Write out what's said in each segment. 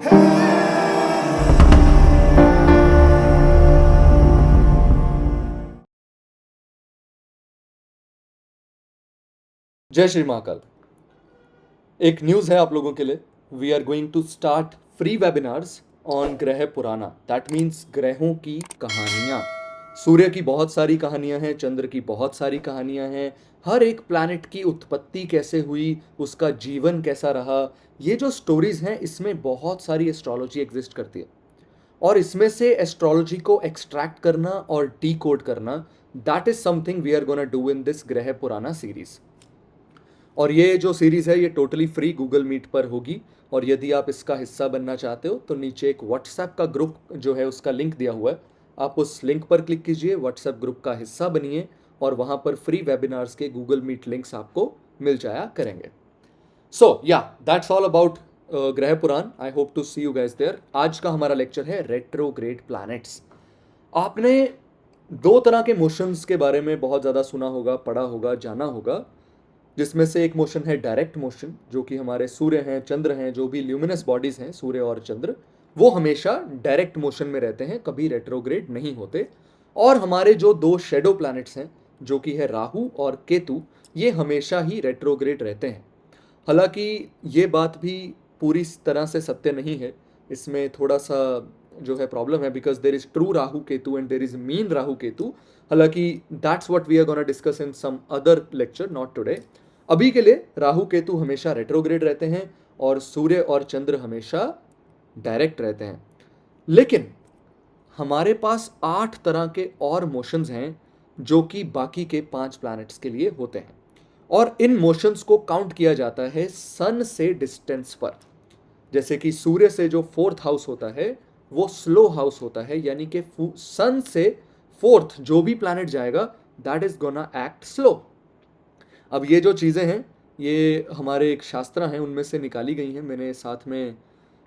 जय श्री महाकाल। एक न्यूज़ है आप लोगों के लिए। We are going to start free webinars on Graha Purana. That means ग्रहों की कहानियाँ। सूर्य की बहुत सारी कहानियाँ हैं, चंद्र की बहुत सारी कहानियाँ हैं, हर एक प्लैनेट की उत्पत्ति कैसे हुई, उसका जीवन कैसा रहा, ये जो स्टोरीज हैं इसमें बहुत सारी एस्ट्रोलॉजी एग्जिस्ट करती है। और इसमें से एस्ट्रोलॉजी को एक्सट्रैक्ट करना और डीकोड करना, that is something we are gonna do in this Graha Purana series. और ये जो सीरीज़ है ये टोटली फ्री गूगल मीट पर होगी। और यदि आप इसका हिस्सा बनना चाहते हो तो नीचे एक व्हाट्सएप का ग्रुप जो है उसका लिंक दिया हुआ है, आप उस लिंक पर क्लिक कीजिए, व्हाट्सएप ग्रुप का हिस्सा बनिए और वहाँ पर फ्री वेबिनार्स के गूगल मीट लिंक्स आपको मिल जाया करेंगे। सो या दैट्स ऑल अबाउट ग्रह पुराण। I hope to see you guys there. आज का हमारा लेक्चर है रेट्रोग्रेड प्लैनेट्स। आपने दो तरह के मोशंस के बारे में बहुत ज़्यादा सुना होगा, पढ़ा होगा, जाना होगा, जिसमें से एक मोशन है डायरेक्ट मोशन, जो कि हमारे सूर्य हैं, चंद्र हैं, जो भी ल्यूमिनस बॉडीज हैं सूर्य और चंद्र, वो हमेशा डायरेक्ट मोशन में रहते हैं, कभी रेट्रोग्रेड नहीं होते। और हमारे जो दो शेडो प्लैनेट्स हैं जो कि है राहु और केतु, ये हमेशा ही रेट्रोग्रेड रहते हैं। हालांकि ये बात भी पूरी तरह से सत्य नहीं है, इसमें थोड़ा सा जो है प्रॉब्लम है, because there is true Rahu Ketu and there is mean Rahu Ketu. हालांकि that's what we are gonna discuss in some other lecture, not today. अभी के लिए राहु केतु हमेशा रेट्रोग्रेड रहते हैं और सूर्य और चंद्र हमेशा डायरेक्ट रहते हैं। लेकिन हमारे पास 8 तरह के और मोशंस हैं जो कि बाकी के 5 प्लैनेट्स के लिए होते हैं। और इन मोशंस को काउंट किया जाता है सन से डिस्टेंस पर। जैसे कि सूर्य से जो 4th हाउस होता है वो स्लो हाउस होता है, यानी कि सन से 4th जो भी प्लैनेट जाएगा that is gonna act slow. अब ये जो चीज़ें हैं ये हमारे एक शास्त्र हैं उनमें से निकाली गई हैं। मैंने साथ में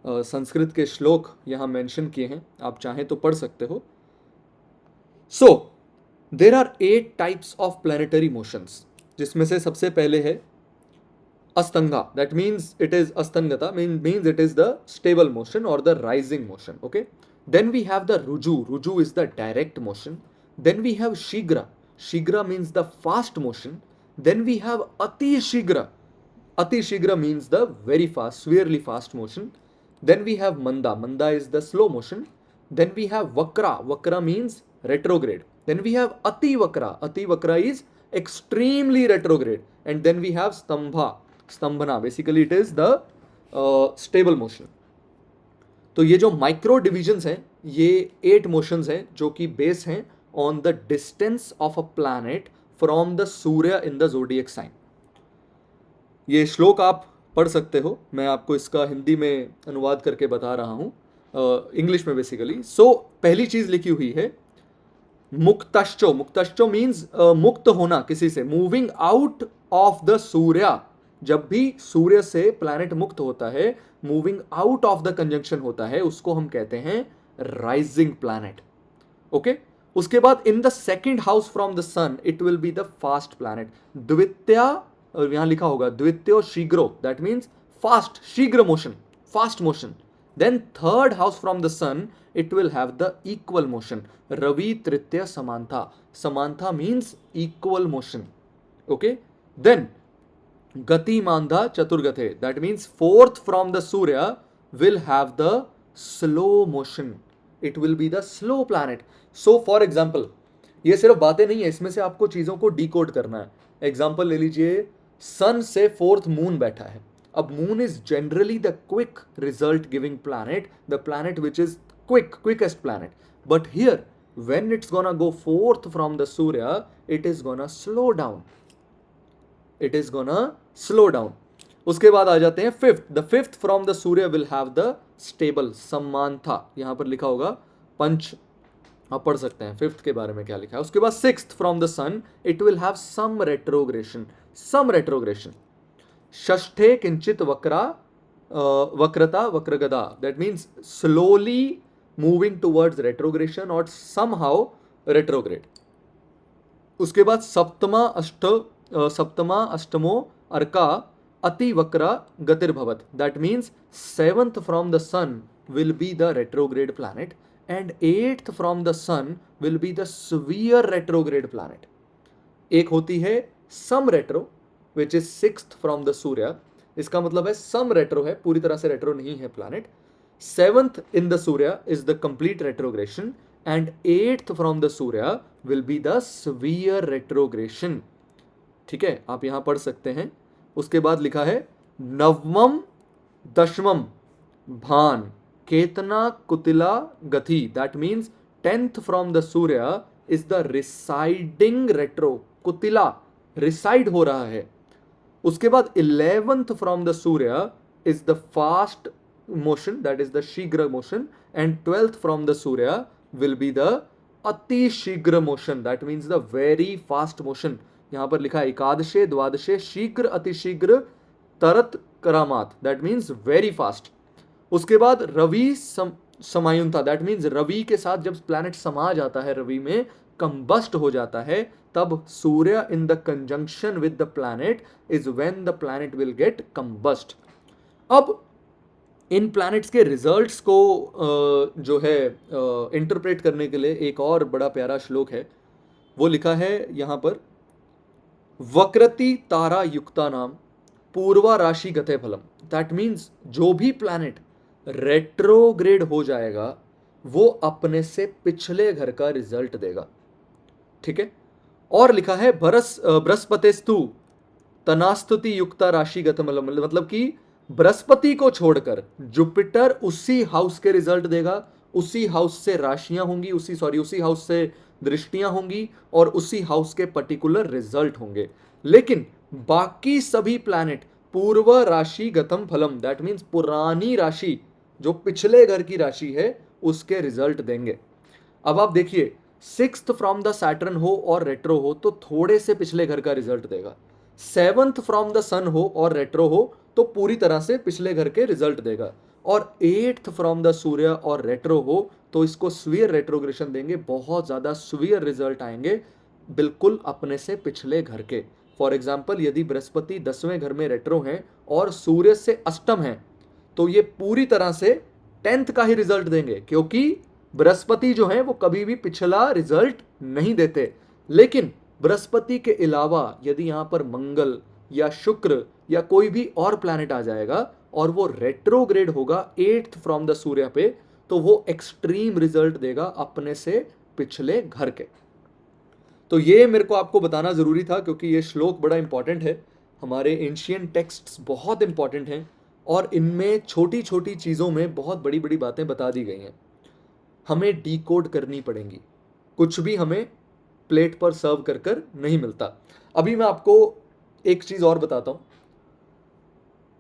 संस्कृत के श्लोक यहाँ मेंशन किए हैं, आप चाहें तो पढ़ सकते हो। So there are 8 types of planetary motions, जिसमें से सबसे पहले है अस्तंगा। दैट मीन्स इट इज अस्तंगता, means it is the stable motion और the rising motion. Okay, then we have the रुजु। रुजु is the direct motion. Then we have शीघ्र। शीघ्र means the fast motion. Then we have Ati Shigra. Ati Shigra means the very fast, severely fast motion. Then we have Manda. Manda is the slow motion. Then we have Vakra. Vakra means retrograde. Then we have Ati Vakra. Ati Vakra is extremely retrograde. And then we have Stambha. Stambhana. Basically it is the stable motion. तो ये जो micro divisions हैं ये 8 motions हैं जो कि base हैं on the distance of a planet from the surya in the zodiac sign. ये श्लोक आप पढ़ सकते हो, मैं आपको इसका हिंदी में अनुवाद करके बता रहा हूँ, इंग्लिश में बेसिकली। सो पहली चीज लिखी हुई है मुक्तश्चो। मुक्तश्चो मीन्स मुक्त होना किसी से, मूविंग आउट ऑफ द सूर्य। जब भी सूर्य से प्लैनेट मुक्त होता है, moving out of the conjunction होता है, उसको हम कहते हैं राइजिंग प्लैनेट। ओके, उसके बाद in the second house from the sun it will be the fast planet. द्वितीय, और यहां लिखा होगा द्वितीय शीघ्रो, दैट मीन्स फास्ट, शीघ्र motion, fast motion. Then third house from the sun it will have the equal motion. रवि तृतीय समांथा। समांथा means equal motion. Okay, then गति मांधा चतुर्गते, that means fourth from the सूर्य will have the slow motion. It will be the slow planet. So for example, ये सिर्फ बातें नहीं है, इसमें से आपको चीजों को डिकोड करना है। एग्जाम्पल ले लीजिए, सन से 4th मून बैठा है। अब moon is generally the quick result giving planet, the planet which is quickest planet, but here when it's gonna go 4th from the Surya, it is gonna slow down. It is gonna slow down. उसके बाद आ जाते हैं 5th. The 5th from the Surya will have the stable Samantha. यहां पर लिखा होगा पंच, आप पढ़ सकते हैं 5th के बारे में क्या लिखा है। उसके बाद 6th from the sun it will have some retrogression, some retrogression. षष्ठे किंचित वक्रा, वक्रता वक्रगदा, that means slowly moving towards retrogression or somehow retrograde. उसके बाद सप्तमा अष्टमो अर्का अति वक्रा गतिर्भवत. That means seventh from the sun will be the retrograde planet and eighth from the sun will be the severe retrograde planet. एक होती है some retro which is sixth from the सूर्य. इसका मतलब है सम रेट्रो है, पूरी तरह से रेट्रो नहीं है प्लैनेट. सेवंथ इन द सूर्य is the complete retrogression and eighth from the सूर्य will be the severe retrogression. ठीक है, आप यहां पढ़ सकते हैं. उसके बाद लिखा है नवमम दशमम भान केतना कुतिला गति. That means tenth from the सूर्य इज द रिसाइडिंग रेट्रो. कुतिला रिसाइड हो रहा है. उसके बाद 11th फ्रॉम द सूर्य is the fast motion, that is the शीघ्र motion, and 12th from the सूर्य विल बी द अति शीघ्र motion, that means the very fast motion. यहां पर लिखा है एकादशे द्वादशे शीघ्र अतिशीघ्र तरत करामात, दैट मीन्स वेरी फास्ट. उसके बाद रवि समायुंता, दैट मीन्स रवि के साथ जब प्लैनेट समा जाता है, रवि में कंबस्ट हो जाता है, तब सूर्य in the conjunction with the planet is when the planet will get combust. अब इन प्लैनेट्स के रिजल्ट्स को जो है इंटरप्रेट करने के लिए एक और बड़ा प्यारा श्लोक है. वो लिखा है यहां पर वक्रति तारा युक्ता नाम पूर्वा राशि गते फलम. दैट मीन्स जो भी प्लैनेट रेट्रोग्रेड हो जाएगा वो अपने से पिछले घर का रिजल्ट देगा. ठीक है, और लिखा है बृहस्पतिस्तु तनास्तुति युक्ता राशि गतमलम. मतलब कि बृहस्पति को छोड़कर जुपिटर उसी हाउस के रिजल्ट देगा, उसी हाउस से राशियां होंगी, उसी हाउस से दृष्टियां होंगी और उसी हाउस के पर्टिकुलर रिजल्ट होंगे. लेकिन बाकी सभी प्लैनेट पूर्व राशि गतम फलम, दैट मीन्स पुरानी राशि जो पिछले घर की राशि है उसके रिजल्ट देंगे. अब आप देखिए, सिक्स्थ फ्रॉम द सैटर्न हो और रेट्रो हो तो थोड़े से पिछले घर का रिजल्ट देगा. सेवंथ फ्रॉम द सन हो और रेट्रो हो तो पूरी तरह से पिछले घर के रिजल्ट देगा. और एट्थ फ्रॉम द सूर्य और रेट्रो हो तो इसको स्वीयर रेट्रोग्रेशन देंगे, बहुत ज्यादा स्वीयर रिजल्ट आएंगे बिल्कुल अपने से पिछले घर के. फॉर एग्जाम्पल, यदि बृहस्पति 10वें घर में रेट्रो हैं और सूर्य से अष्टम है तो ये पूरी तरह से 10th का ही रिजल्ट देंगे, क्योंकि बृहस्पति जो है वो कभी भी पिछला रिजल्ट नहीं देते. लेकिन बृहस्पति के अलावा यदि यहां पर मंगल या शुक्र या कोई भी और प्लैनेट आ जाएगा और वो रेट्रोग्रेड होगा 8th फ्रॉम द सूर्य पे, तो वो एक्सट्रीम रिजल्ट देगा अपने से पिछले घर के. तो ये मेरे को आपको बताना जरूरी था क्योंकि ये श्लोक बड़ा इंपॉर्टेंट है. हमारे एंशियंट टेक्स्ट्स बहुत इंपॉर्टेंट हैं और इनमें छोटी छोटी चीज़ों में बहुत बड़ी बड़ी बातें बता दी गई हैं. हमें डीकोड करनी पड़ेंगी, कुछ भी हमें प्लेट पर सर्व कर कर नहीं मिलता. अभी मैं आपको एक चीज़ और बताता हूँ.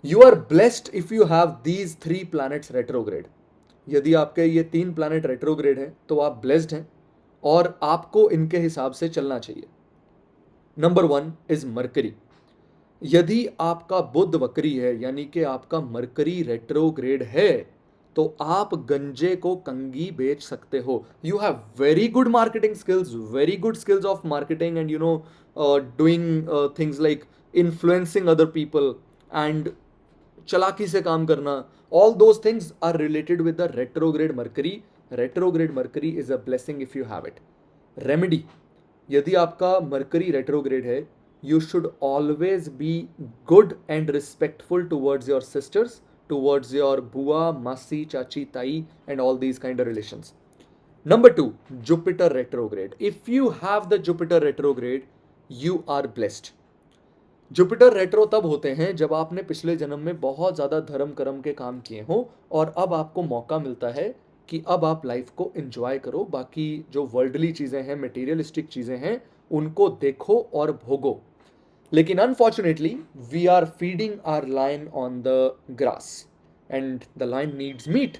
You are blessed if you have these 3 planets retrograde. यदि आपके ये 3 प्लैनेट रेट्रोग्रेड हैं तो आप ब्लेस्ड हैं और आपको इनके हिसाब से चलना चाहिए. Number 1 is mercury. यदि आपका बुध वक्री है यानी कि आपका मरकरी रेट्रोग्रेड है तो आप गंजे को कंगी बेच सकते हो. You have very good marketing skills, very good skills of marketing and doing things like influencing other people and चलाकी से काम करना. All those things are related with the retrograde Mercury. Retrograde Mercury is a blessing if you have it. Remedy, यदि आपका Mercury retrograde है, you should always be good and respectful towards your sisters, towards your bua, masi, chachi, tai and all these kind of relations. Number 2, Jupiter retrograde. If you have the Jupiter retrograde, you are blessed. Jupiter retro तब होते हैं जब आपने पिछले जन्म में बहुत ज़्यादा धर्म कर्म के काम किए हों और अब आपको मौका मिलता है कि अब आप लाइफ को एंजॉय करो, बाकी जो वर्ल्डली चीज़ें हैं, मटेरियलिस्टिक चीज़ें हैं, उनको देखो और भोगो. लेकिन unfortunately we are feeding our lion on the grass and the lion needs meat.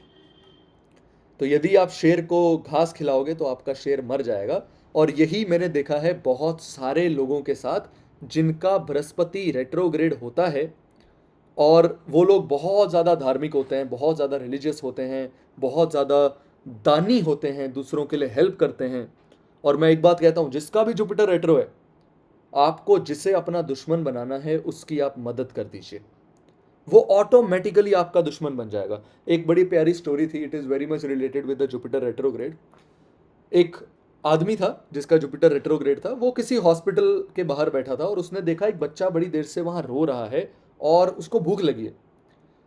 तो यदि आप शेर को घास खिलाओगे तो आपका शेर मर जाएगा. और यही मैंने देखा है बहुत सारे लोगों के साथ जिनका बृहस्पति रेट्रोग्रेड होता है और वो लोग बहुत ज़्यादा धार्मिक होते हैं, बहुत ज़्यादा रिलीजियस होते हैं, बहुत ज़्यादा दानी होते हैं, दूसरों के लिए हेल्प करते हैं. और मैं एक बात कहता हूँ, जिसका भी जुपिटर रेट्रो है आपको जिसे अपना दुश्मन बनाना है उसकी आप मदद कर दीजिए, वो ऑटोमेटिकली आपका दुश्मन बन जाएगा। एक बड़ी प्यारी स्टोरी थी, it is very much related with the Jupiter retrograde. एक आदमी था जिसका जुपिटर रेट्रोग्रेड था, वो किसी हॉस्पिटल के बाहर बैठा था और उसने देखा एक बच्चा बड़ी देर से वहाँ रो रहा है और उसको भूख लगी है।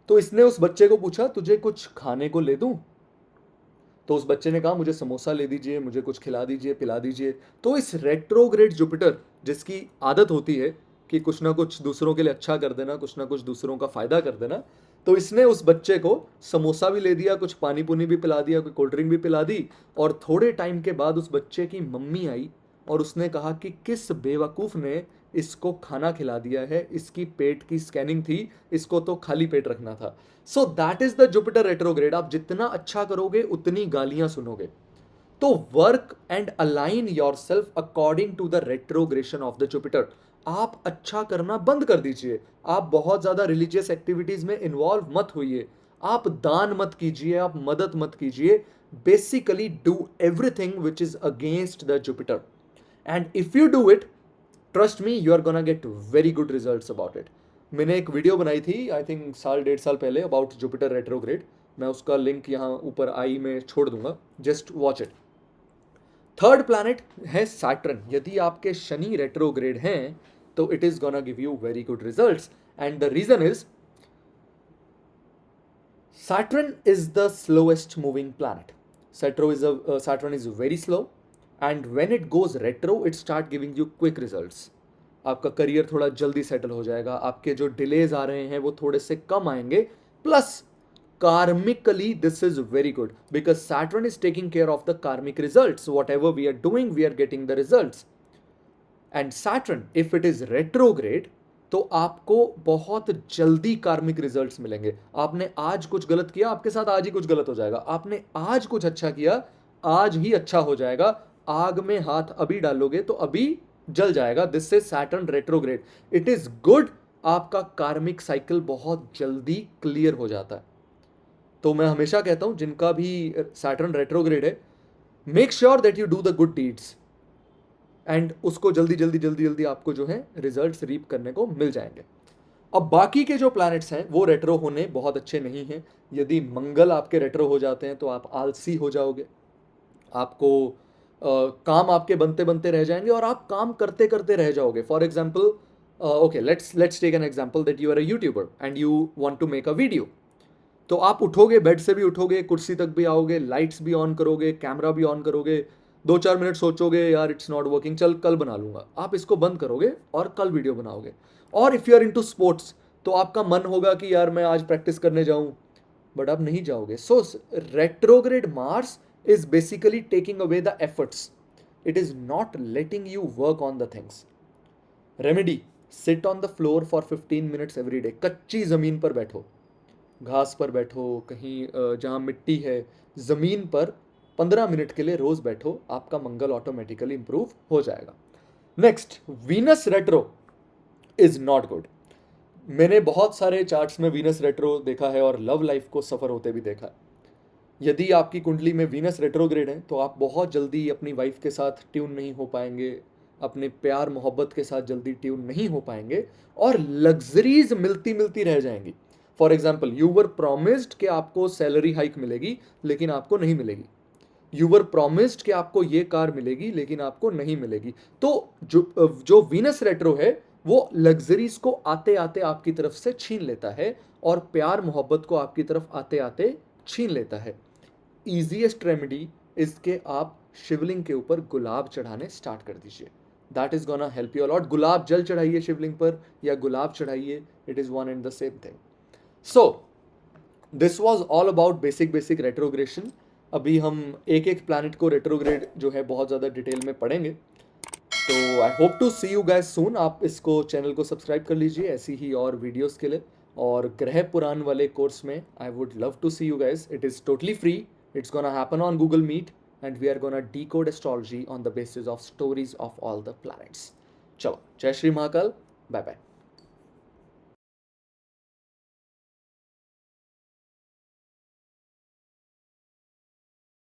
तो इसने उस बच्चे को पूछा, तुझे कुछ खाने को ले दूं? तो उस बच्चे ने कहा, मुझे समोसा ले दीजिए, मुझे कुछ खिला दीजिए, पिला दीजिए। तो इस रेट्रोग्रेड जुपिटर, जिसकी आदत होती है कि कुछ ना कुछ दूसरों के लिए अच्छा कर देना, कुछ ना कुछ दूसरों का फायदा कर देना, तो इसने उस बच्चे को समोसा भी ले दिया, कुछ पानी पुनी भी पिला दिया, कोई कोल्ड ड्रिंक भी पिला दी। और थोड़े टाइम के बाद उस बच्चे की मम्मी आई और उसने कहा कि किस बेवकूफ़ ने इसको खाना खिला दिया है, इसकी पेट की स्कैनिंग थी, इसको तो खाली पेट रखना था। So that is the Jupiter retrograde. आप जितना अच्छा करोगे उतनी गालियां सुनोगे। तो work and align yourself according to the retrogression of the Jupiter. आप अच्छा करना बंद कर दीजिए, आप बहुत ज्यादा रिलीजियस एक्टिविटीज में इन्वॉल्व मत होइए, आप दान मत कीजिए, आप मदद मत कीजिए। Basically do everything which is against the Jupiter, and if you do it, trust me, you are gonna get very good results about it. मैंने एक वीडियो बनाई थी आई थिंक साल डेढ़ साल पहले अबाउट जुपिटर रेट्रोग्रेड। मैं उसका लिंक यहाँ ऊपर आई में छोड़ दूंगा, just watch it. Third planet है सैटर्न। यदि आपके शनि रेट्रोग्रेड हैं तो it is gonna give you very good results, and the reason is Saturn is the slowest moving planet. Saturn is very slow, and when it goes retro, it start giving you quick results. आपका career थोड़ा जल्दी settle हो जाएगा, आपके जो delays आ रहे हैं वो थोड़े से कम आएंगे। Plus karmically this is very good because Saturn is taking care of the karmic results. Whatever we are doing, we are getting the results. And Saturn if it is retrograde, तो आपको बहुत जल्दी कार्मिक results मिलेंगे। आपने आज कुछ गलत किया, आपके साथ आज ही कुछ गलत हो जाएगा। आपने आज कुछ अच्छा किया, आज ही अच्छा हो जाएगा। आग में हाथ अभी डालोगे तो अभी जल जाएगा। This is Saturn retrograde, it is good. आपका कार्मिक साइकिल बहुत जल्दी क्लियर हो जाता है। तो मैं हमेशा कहता हूं जिनका भी सैटर्न रेट्रोग्रेड है, make sure that you do the good deeds, and उसको जल्दी जल्दी जल्दी जल्दी आपको जो है रिजल्ट्स रीप करने को मिल जाएंगे। अब बाकी के जो प्लैनेट्स हैं वो रेट्रो होने बहुत अच्छे नहीं हैं। यदि मंगल आपके रेट्रो हो जाते हैं तो आप आलसी हो जाओगे, आपको काम आपके बनते बनते रह जाएंगे और आप काम करते करते रह जाओगे। For example, okay, let's take an example that you are a YouTuber and you want to make a video. तो आप उठोगे, बेड से भी उठोगे, कुर्सी तक भी आओगे, लाइट्स भी ऑन करोगे, कैमरा भी ऑन करोगे, 2-4 मिनट सोचोगे, यार इट्स नॉट वर्किंग, चल कल बना लूंगा। आप इसको बंद करोगे और कल वीडियो बनाओगे। और if you are into sports, तो आपका मन होगा कि यार मैं आज प्रैक्टिस करने जाऊं, बट आप नहीं जाओगे। So retrograde Mars is basically taking away the efforts. It is not letting you work on the things. Remedy: sit on the floor for 15 minutes every day. कच्ची ज़मीन पर बैठो, घास पर बैठो, कहीं जहाँ मिट्टी है, ज़मीन पर 15 मिनट के लिए रोज़ बैठो, आपका मंगल ऑटोमेटिकली इंप्रूव हो जाएगा। Next, Venus retro is not good. मैंने बहुत सारे चार्ट्स में वीनस रेट्रो देखा है और लव लाइफ को सफ़र होते भी देखा है। यदि आपकी कुंडली में वीनस रेट्रोग्रेड है तो आप बहुत जल्दी अपनी वाइफ के साथ ट्यून नहीं हो पाएंगे, अपने प्यार मोहब्बत के साथ जल्दी ट्यून नहीं हो पाएंगे, और लग्जरीज मिलती मिलती रह जाएंगी। For example, you were promised कि आपको सैलरी हाइक मिलेगी लेकिन आपको नहीं मिलेगी। यू वर प्रोमिस्ड कि आपको ये कार मिलेगी लेकिन आपको नहीं मिलेगी। तो जो वीनस रेट्रो है वो लग्जरीज को आते आते आपकी तरफ से छीन लेता है और प्यार मोहब्बत को आपकी तरफ आते आते छीन लेता है। ईजीएस्ट रेमेडी इसके, आप शिवलिंग के ऊपर गुलाब चढ़ाने स्टार्ट कर दीजिए। That is gonna help you a lot. गुलाब जल चढ़ाइए शिवलिंग पर या गुलाब चढ़ाइए, it is one and the same thing. So this was all about basic retrogression. अभी हम एक एक प्लैनेट को रेट्रोग्रेड जो है बहुत ज़्यादा डिटेल में पढ़ेंगे। तो I hope to see you guys soon. आप इसको, चैनल को सब्सक्राइब कर लीजिए ऐसी ही और वीडियोस के लिए। और ग्रह पुराण वाले कोर्स में I would love to see you guys. It is totally free. It's gonna happen on Google Meet, and we are gonna decode astrology on the basis of stories of all the planets. चलो, जय Shri Mahakal, bye bye.